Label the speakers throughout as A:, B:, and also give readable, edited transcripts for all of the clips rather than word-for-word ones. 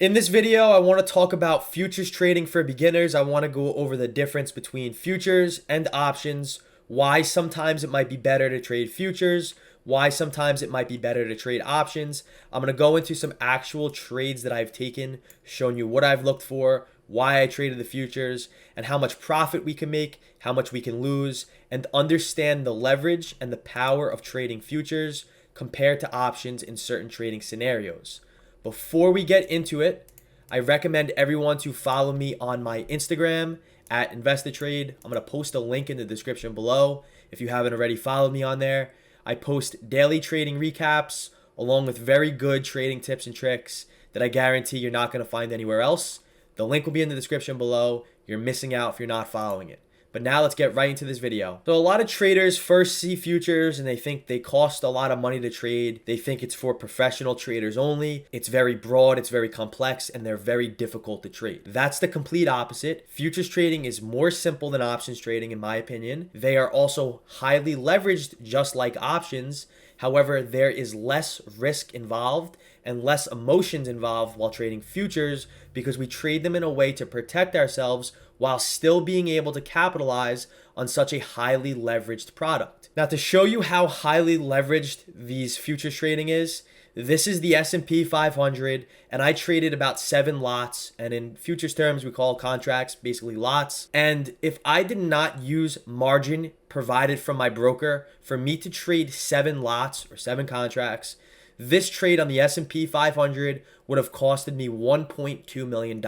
A: In this video, I want to talk about futures trading for beginners. I want to go over the difference between futures and options, why sometimes it might be better to trade futures, why sometimes it might be better to trade options. I'm going to go into some actual trades that I've taken, showing you what I've looked for, why I traded the futures, and how much profit we can make, how much we can lose, and understand the leverage and the power of trading futures compared to options in certain trading scenarios. Before we get into it, I recommend everyone to follow me on my Instagram at Ameritrade. I'm going to post a link in the description below. If you haven't already followed me on there, I post daily trading recaps along with very good trading tips and tricks that I guarantee you're not going to find anywhere else. The link will be in the description below. You're missing out if you're not following it. But now let's get right into this video. So a lot of traders first see futures and they think they cost a lot of money to trade. They think it's for professional traders only. It's very broad, it's very complex, and they're very difficult to trade. That's the complete opposite. Futures trading is more simple than options trading in my opinion. They are also highly leveraged just like options. However, there is less risk involved and less emotions involved while trading futures because we trade them in a way to protect ourselves while still being able to capitalize on such a highly leveraged product. Now, to show you how highly leveraged these futures trading is, this is the S&P 500, and I traded about 7 lots, and in futures terms, we call contracts basically lots. And if I did not use margin provided from my broker for me to trade 7 lots or 7 contracts, this trade on the S&P 500 would have costed me $1.2 million.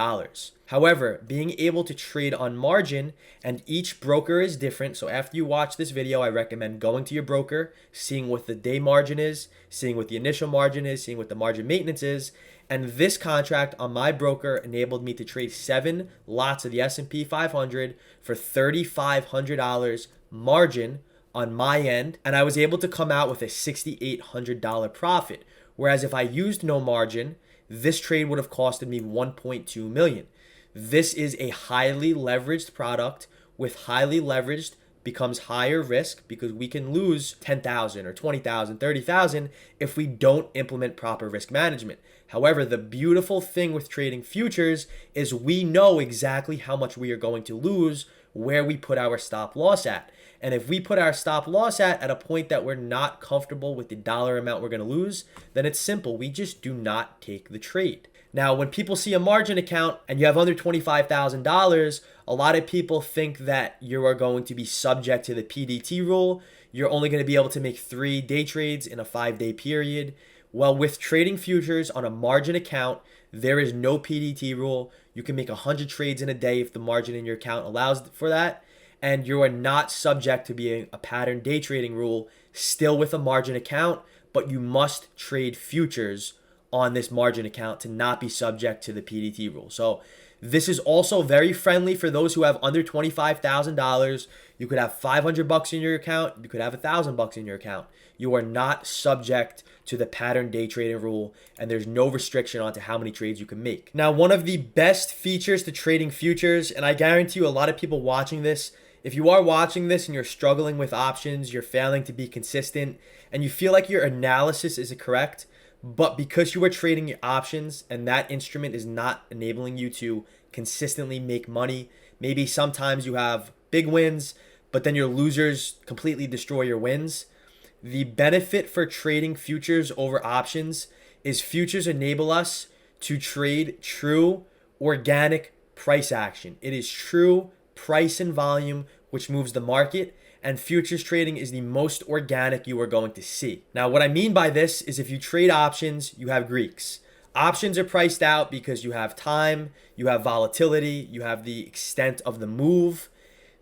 A: However, being able to trade on margin, and each broker is different, so after you watch this video, I recommend going to your broker, seeing what the day margin is, seeing what the initial margin is, seeing what the margin maintenance is, and this contract on my broker enabled me to trade 7 lots of the S&P 500 for $3,500 margin on my end, and I was able to come out with a $6,800 profit. Whereas if I used no margin, this trade would have costed me $1.2 million. This is a highly leveraged product. With highly leveraged becomes higher risk because we can lose 10,000 or 20,000, 30,000 if we don't implement proper risk management. However, the beautiful thing with trading futures is we know exactly how much we are going to lose where we put our stop loss at. And if we put our stop loss at a point that we're not comfortable with the dollar amount we're going to lose, then it's simple. We just do not take the trade. Now, when people see a margin account and you have under $25,000, a lot of people think that you are going to be subject to the PDT rule. You're only going to be able to make 3 day trades in a 5-day period. Well, with trading futures on a margin account, there is no PDT rule. You can make 100 trades in a day if the margin in your account allows for that. And you are not subject to being a pattern day trading rule still with a margin account, but you must trade futures on this margin account to not be subject to the PDT rule. So this is also very friendly for those who have under $25,000. You could have $500 in your account. You could have $1,000 in your account. You are not subject to the pattern day trading rule, and there's no restriction onto how many trades you can make. Now, one of the best features to trading futures, and I guarantee you a lot of people watching this, if you are watching this and you're struggling with options, you're failing to be consistent, and you feel like your analysis is correct, but because you are trading your options and that instrument is not enabling you to consistently make money, maybe sometimes you have big wins, but then your losers completely destroy your wins. The benefit for trading futures over options is futures enable us to trade true organic price action. It is true price and volume which moves the market, and futures trading is the most organic you are going to see. Now, what I mean by this is if you trade options, you have Greeks. Options are priced out because you have time, you have volatility, you have the extent of the move.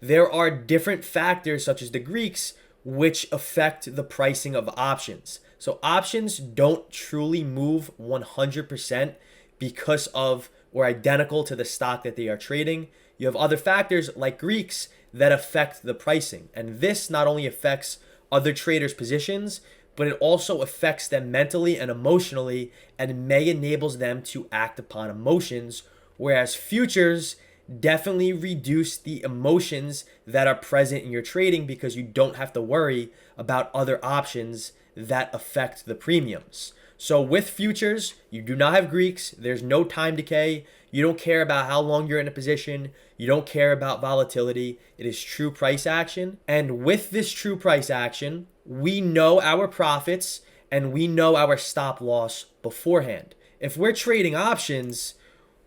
A: There are different factors such as the Greeks which affect the pricing of options. So options don't truly move 100% because of or identical to the stock that they are trading. You have other factors like Greeks that affect the pricing. And this not only affects other traders' positions, but it also affects them mentally and emotionally and may enables them to act upon emotions, whereas futures definitely reduce the emotions that are present in your trading because you don't have to worry about other options that affect the premiums. So with futures, you do not have Greeks. There's no time decay. You don't care about how long you're in a position. You don't care about volatility. It is true price action. And with this true price action, we know our profits and we know our stop loss beforehand. If we're trading options,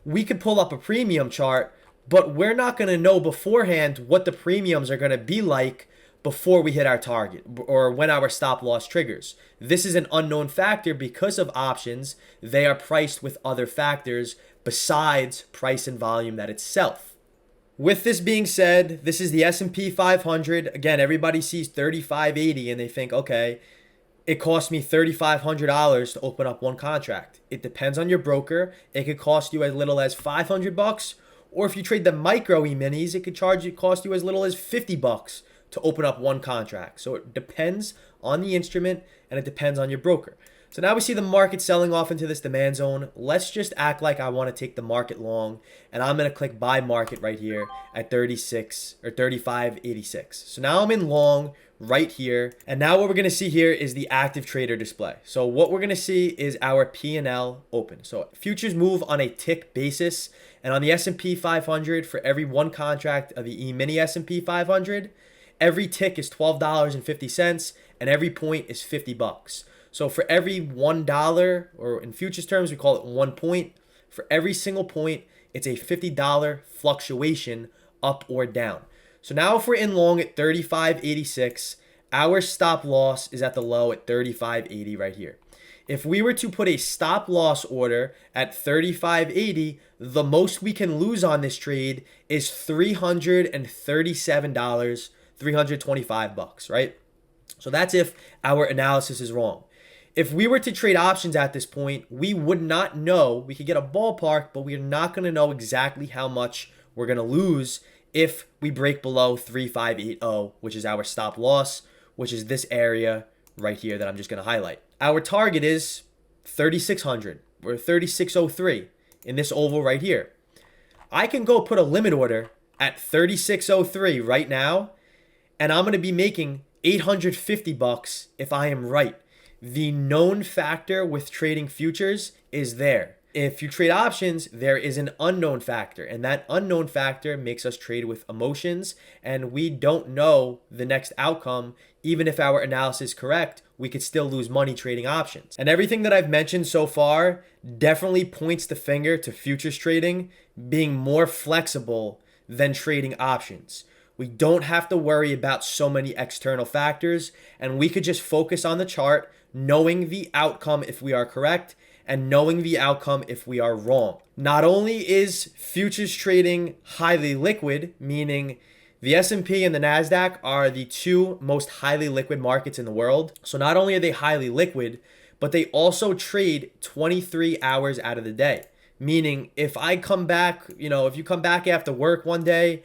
A: we could pull up a premium chart, but we're not going to know beforehand what the premiums are going to be like before we hit our target or when our stop loss triggers. This is an unknown factor because of options. They are priced with other factors besides price and volume that itself. With this being said, this is the S&P 500. Again, everybody sees 3580 and they think, okay, it cost me $3,500 to open up one contract. It depends on your broker. It could cost you as little as $500, or if you trade the micro E-minis, it could cost you as little as $50 to open up one contract. So it depends on the instrument and it depends on your broker. So now we see the market selling off into this demand zone. Let's just act like I want to take the market long, and I'm going to click buy market right here at 36 or 35.86. So now I'm in long right here. And now what we're going to see here is the active trader display. So what we're going to see is our P&L open. So futures move on a tick basis, and on the S&P 500, for every one contract of the E-mini S&P 500, every tick is $12.50 and every point is $50. So for every $1, or in futures terms, we call it 1 point, for every single point, it's a $50 fluctuation up or down. So now if we're in long at 35.86, our stop loss is at the low at 35.80 right here. If we were to put a stop loss order at 35.80, the most we can lose on this trade is $337, $325, right? So that's if our analysis is wrong. If we were to trade options at this point, we would not know. We could get a ballpark, but we're not going to know exactly how much we're going to lose if we break below 3580, which is our stop loss, which is this area right here that I'm just going to highlight. Our target is 3600 or 3603 in this oval right here. I can go put a limit order at 3603 right now, and I'm going to be making $850 if I am right. The known factor with trading futures is there. If you trade options, there is an unknown factor, and that unknown factor makes us trade with emotions, and we don't know the next outcome. Even if our analysis is correct, we could still lose money trading options. And everything that I've mentioned so far definitely points the finger to futures trading being more flexible than trading options. We don't have to worry about so many external factors, and we could just focus on the chart, knowing the outcome if we are correct and knowing the outcome if we are wrong. Not only is futures trading highly liquid, meaning the S&P and the NASDAQ are the two most highly liquid markets in the world. So not only are they highly liquid, but they also trade 23 hours out of the day. Meaning if I come back, if you come back after work one day,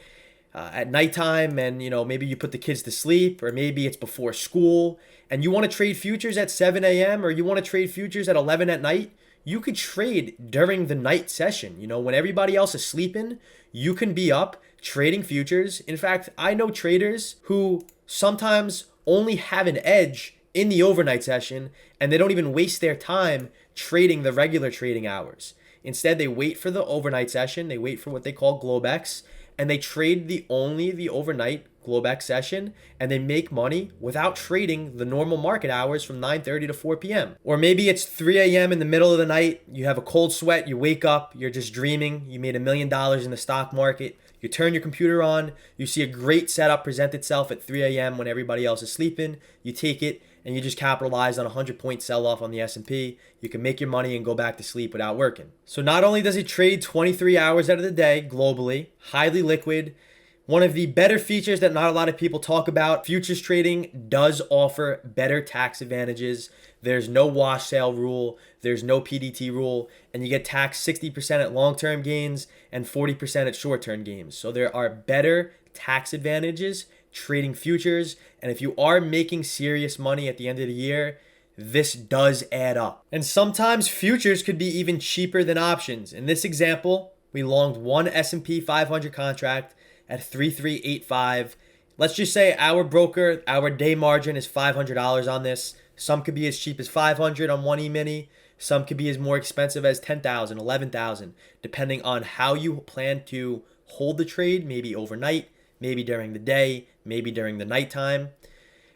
A: at nighttime, and maybe you put the kids to sleep, or maybe it's before school, and you want to trade futures at 7 a.m. or you want to trade futures at 11 at night, you could trade during the night session. When everybody else is sleeping, you can be up trading futures. In fact, I know traders who sometimes only have an edge in the overnight session, and they don't even waste their time trading the regular trading hours. Instead, they wait for the overnight session. They wait for what they call Globex, and they trade the overnight Globex session, and they make money without trading the normal market hours from 9:30 to 4 p.m. Or maybe it's 3 a.m. in the middle of the night, you have a cold sweat, you wake up, you're just dreaming, you made $1 million in the stock market, you turn your computer on, you see a great setup present itself at 3 a.m. when everybody else is sleeping, you take it, and you just capitalize on a 100-point sell-off on the S&P. You can make your money and go back to sleep without working. So not only does it trade 23 hours out of the day globally, highly liquid, one of the better features that not a lot of people talk about, futures trading does offer better tax advantages. There's no wash sale rule, there's no PDT rule, and you get taxed 60% at long-term gains and 40% at short-term gains. So there are better tax advantages trading futures, and if you are making serious money at the end of the year, this does add up. And sometimes futures could be even cheaper than options. In this example, we longed one S&P 500 contract at 3385. Let's just say our broker, our day margin is $500 on this. Some could be as cheap as 500 on one E-mini. Some could be as more expensive as 10,000, 11,000, depending on how you plan to hold the trade, maybe overnight, maybe during the day, maybe during the nighttime.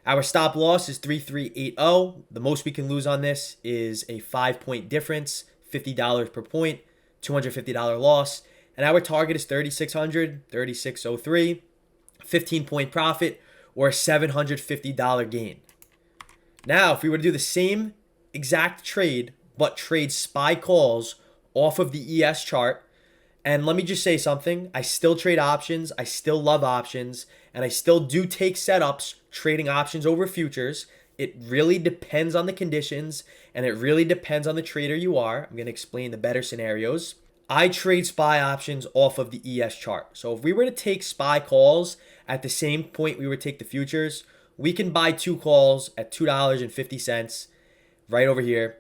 A: Our stop loss is 3380. The most we can lose on this is a 5-point difference, $50 per point, $250 loss. And our target is 3,600, 3,603, 15-point profit, or a $750 gain. Now, if we were to do the same exact trade, but trade SPY calls off of the ES chart, and let me just say something, I still trade options, I still love options, and I still do take setups trading options over futures. It really depends on the conditions, and it really depends on the trader you are. I'm going to explain the better scenarios. I trade SPY options off of the ES chart. So if we were to take SPY calls at the same point we would take the futures, we can buy 2 calls at $2.50 right over here,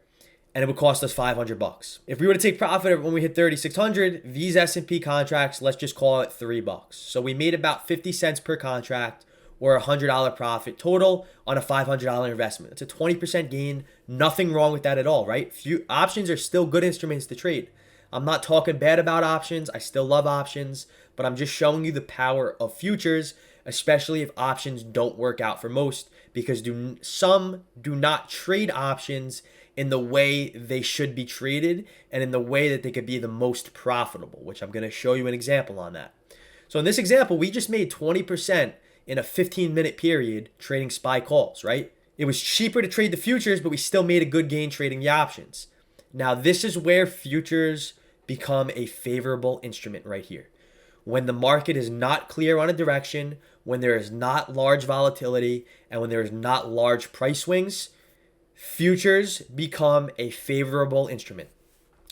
A: and it would cost us $500. If we were to take profit when we hit 3,600, these S&P contracts, let's just call it $3. So we made about 50 cents per contract, or a $100 profit total on a $500 investment. It's a 20% gain. Nothing wrong with that at all, right? Options are still good instruments to trade. I'm not talking bad about options. I still love options, but I'm just showing you the power of futures, especially if options don't work out for most, because some do not trade options in the way they should be traded and in the way that they could be the most profitable, which I'm going to show you an example on that. So in this example, we just made 20% in a 15-minute period trading SPY calls, right? It was cheaper to trade the futures, but we still made a good gain trading the options. Now, this is where futures become a favorable instrument right here. When the market is not clear on a direction, when there is not large volatility, and when there is not large price swings, futures become a favorable instrument.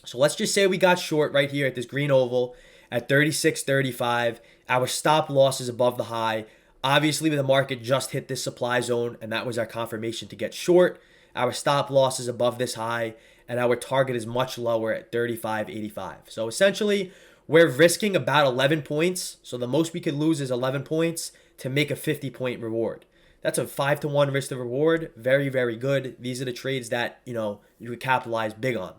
A: So let's just say we got short right here at this green oval at 36.35. Our stop loss is above the high. Obviously, the market just hit this supply zone, and that was our confirmation to get short. Our stop loss is above this high, and our target is much lower at 35.85. So essentially, we're risking about 11 points. So the most we could lose is 11 points to make a 50-point reward. That's a 5-to-1 risk to reward. Very, very good. These are the trades that, you could capitalize big on.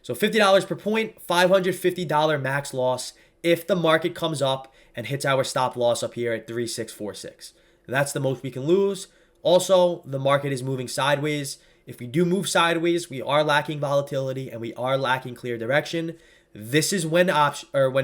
A: So $50 per point, $550 max loss if the market comes up and hits our stop loss up here at 3,646. That's the most we can lose. Also, the market is moving sideways. If we do move sideways, we are lacking volatility and we are lacking clear direction. This is when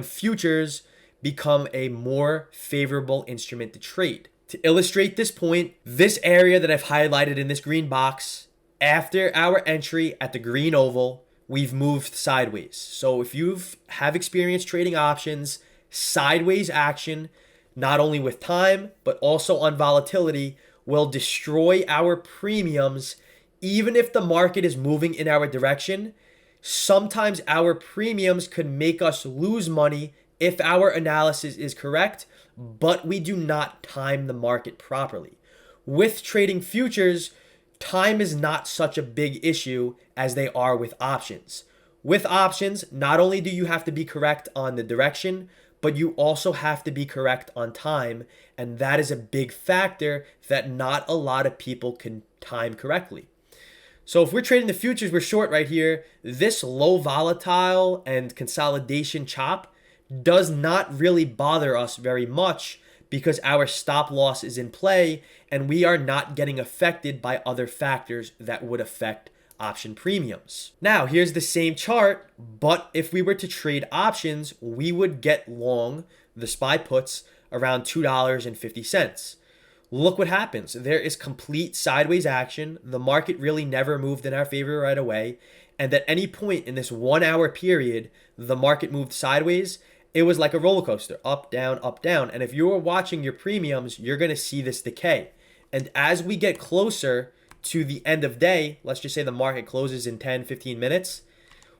A: futures become a more favorable instrument to trade. To illustrate this point, this area that I've highlighted in this green box, after our entry at the green oval, we've moved sideways. So if you have experience trading options, sideways action, not only with time, but also on volatility, will destroy our premiums even if the market is moving in our direction. Sometimes our premiums could make us lose money if our analysis is correct, but we do not time the market properly. With trading futures, time is not such a big issue as they are with options. With options, not only do you have to be correct on the direction, but you also have to be correct on time, and that is a big factor that not a lot of people can time correctly. So if we're trading the futures, we're short right here. This low volatile and consolidation chop does not really bother us very much because our stop loss is in play and we are not getting affected by other factors that would affect option premiums. Now, here's the same chart, but if we were to trade options, we would get long the SPY puts around $2.50. Look what happens. There is complete sideways action. The market really never moved in our favor right away. And at any point in this 1 hour period, the market moved sideways. It was like a roller coaster, up, down, up, down. And if you are watching your premiums, you're going to see this decay. And as we get closer to the end of day, let's just say the market closes in 10, 15 minutes,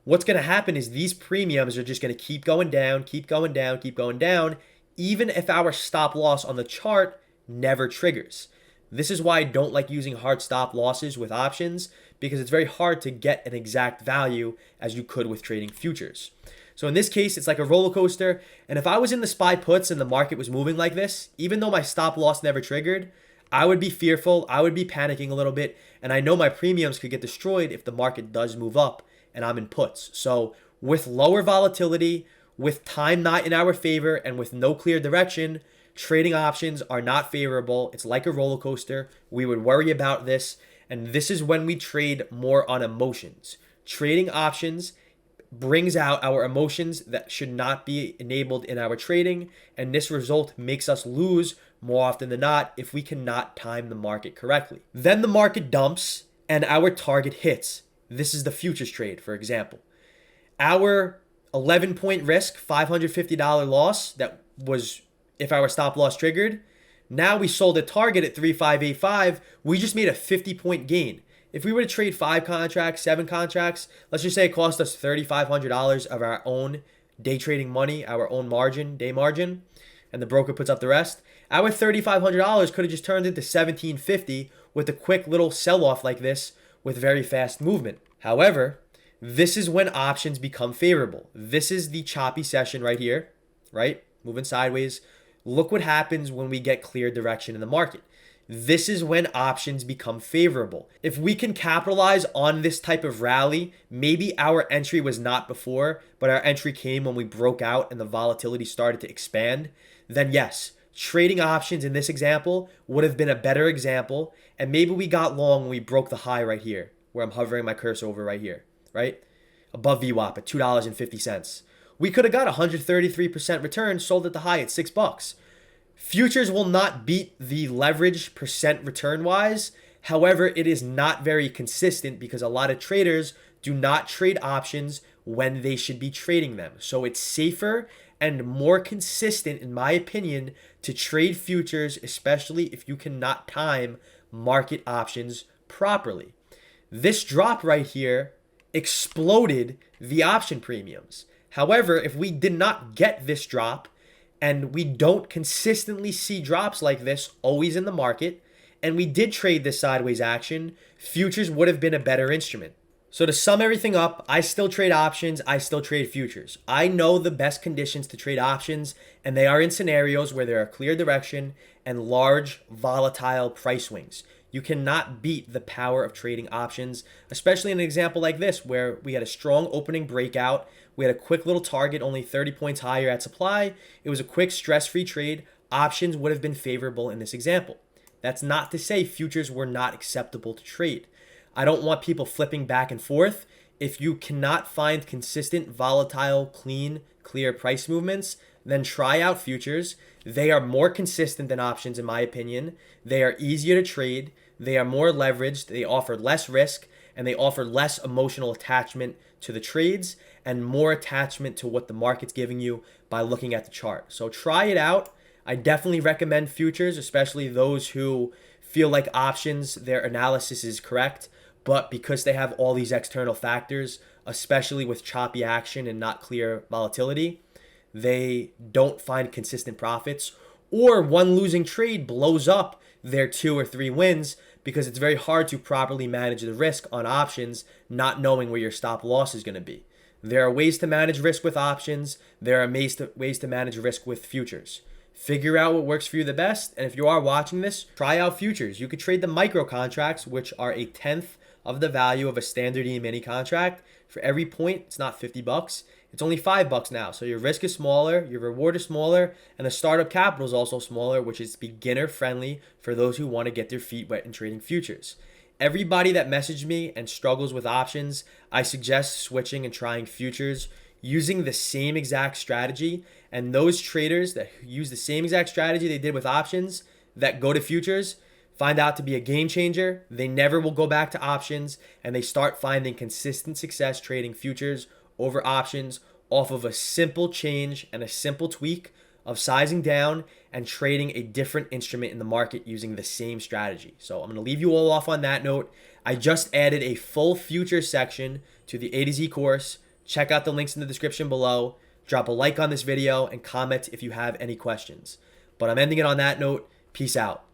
A: what's going to happen is these premiums are just going to keep going down, keep going down, keep going down, even if our stop loss on the chart never triggers. This is why I don't like using hard stop losses with options, because it's very hard to get an exact value as you could with trading futures. So in this case, it's like a roller coaster. And if I was in the SPY puts and the market was moving like this, even though my stop loss never triggered, I would be fearful. I would be panicking a little bit. And I know my premiums could get destroyed if the market does move up and I'm in puts. So with lower volatility, with time not in our favor, and with no clear direction, trading options are not favorable. It's like a roller coaster. We would worry about this. And this is when we trade more on emotions. Trading options brings out our emotions that should not be enabled in our trading. And this result makes us lose more often than not if we cannot time the market correctly. Then the market dumps and our target hits. This is the futures trade, for example. Our 11-point risk, $550 loss, that was if our stop loss triggered. Now we sold a target at 3585. We just made a 50-point gain. If we were to trade 5 contracts, 7 contracts, let's just say it cost us $3,500 of our own day trading money, our own margin, day margin, and the broker puts up the rest. Our $3,500 could have just turned into $1,750 with a quick little sell-off like this with very fast movement. However, this is when options become favorable. This is the choppy session right here, right? Moving sideways. Look what happens when we get clear direction in the market. This is when options become favorable. If we can capitalize on this type of rally, maybe our entry was not before, but our entry came when we broke out and the volatility started to expand, then yes, trading options in this example would have been a better example. And maybe we got long when we broke the high right here, where I'm hovering my cursor over right here, right? Above VWAP at $2.50. We could have got 133% return, sold at the high at $6. Futures will not beat the leverage percent return wise. However, it is not very consistent because a lot of traders do not trade options when they should be trading them. So it's safer and more consistent, in my opinion, to trade futures, especially if you cannot time market options properly. This drop right here exploded the option premiums. However, if we did not get this drop, and we don't consistently see drops like this always in the market, and we did trade this sideways action, futures would have been a better instrument. So to sum everything up, I still trade options, I still trade futures. I know the best conditions to trade options, and they are in scenarios where there are clear direction and large volatile price swings. You cannot beat the power of trading options, especially in an example like this where we had a strong opening breakout. We had a quick little target, only 30 points higher at supply. It was a quick stress-free trade. Options would have been favorable in this example. That's not to say futures were not acceptable to trade. I don't want people flipping back and forth. If you cannot find consistent, volatile, clean, clear price movements, then try out futures. They are more consistent than options, in my opinion. They are easier to trade. They are more leveraged. They offer less risk, and they offer less emotional attachment to the trades and more attachment to what the market's giving you by looking at the chart. So try it out. I definitely recommend futures, especially those who feel like options, their analysis is correct, but because they have all these external factors, especially with choppy action and not clear volatility, they don't find consistent profits, or one losing trade blows up their 2 or 3 wins because it's very hard to properly manage the risk on options, not knowing where your stop loss is going to be. There are ways to manage risk with options. There are ways to manage risk with futures. Figure out what works for you the best. And if you are watching this, try out futures. You could trade the micro contracts, which are a tenth of the value of a standard E-mini contract. For every point, it's not $50. It's only $5 now. So your risk is smaller, your reward is smaller, and the startup capital is also smaller, which is beginner friendly for those who want to get their feet wet in trading futures. Everybody that messaged me and struggles with options, I suggest switching and trying futures using the same exact strategy. And those traders that use the same exact strategy they did with options that go to futures find out to be a game changer. They never will go back to options, and they start finding consistent success trading futures over options off of a simple change and a simple tweak of sizing down and trading a different instrument in the market using the same strategy. So I'm going to leave you all off on that note. I just added a full futures section to the A to Z course. Check out the links in the description below. Drop a like on this video and comment if you have any questions. But I'm ending it on that note. Peace out.